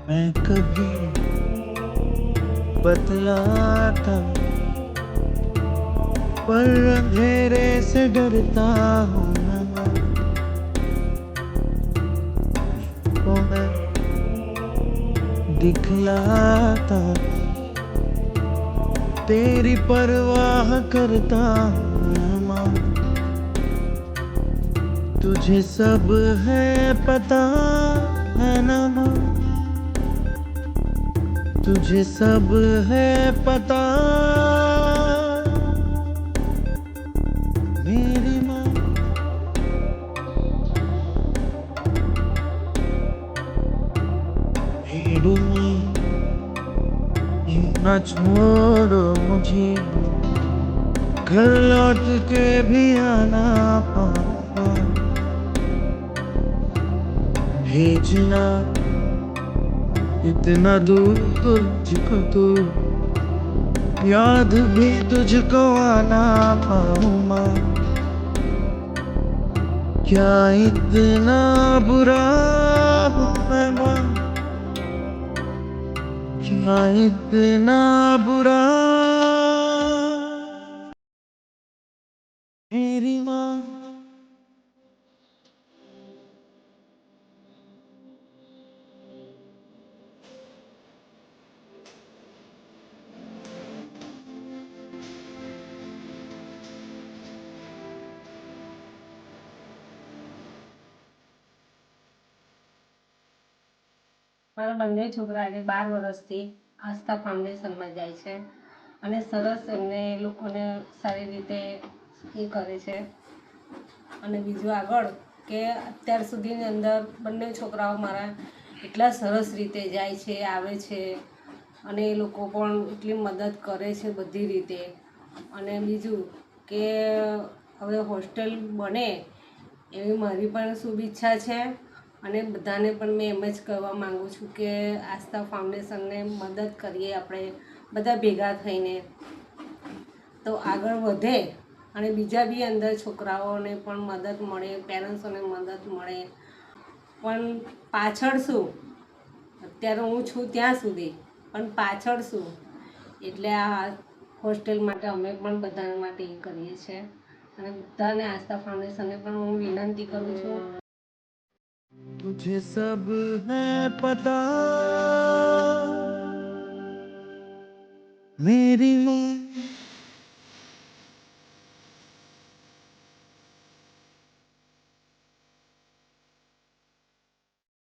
मैं कभी बतलाता पर अंधेरे से डरता हूँ मैं, तो मैं दिखलाता तेरी परवाह करता हूँ माँ। तुझे सब है पता है ना माँ, तुझे सब है पता मेरी माँ। मेरी माँ यूं ना छोड़ो मुझे, घर लौट के भी आना पापा। भेजना इतना दूर तुझको तो याद भी तुझको आना पाऊँ माँ। क्या इतना बुरा हूँ मैं माँ, क्या इतना बुरा मेरी माँ। મારા બંને છોકરા આજે 12 વર્ષથી આસ્થા ફાઉન્ડેશનમાં જાય છે અને સરસ એમને એ લોકોને સારી રીતે એ કરે છે. અને બીજું આગળ કે અત્યાર સુધીની અંદર બંને છોકરાઓ મારા એટલા સરસ રીતે જાય છે, આવે છે અને એ લોકો પણ એટલી મદદ કરે છે બધી રીતે. અને બીજું કે હવે હોસ્ટેલ બને એવી મારી પણ શુભ ઈચ્છા છે. અને બધાને પણ મેં એમ જ કહેવા માગું છું કે આસ્થા ફાઉન્ડેશનને મદદ કરીએ આપણે બધા ભેગા થઈને, તો આગળ વધે અને બીજા બી અંદર છોકરાઓને પણ મદદ મળે, પેરેન્ટ્સોને મદદ મળે. પણ પાછળ શું, અત્યારે હું છું ત્યાં સુધી, પણ પાછળ શું, એટલે આ હોસ્ટેલ માટે અમે પણ બધા માટે એ કરીએ છીએ. અને બધાને આસ્થા ફાઉન્ડેશનને પણ હું વિનંતી કરું છું. तुझे सब है पता मेरी माँ।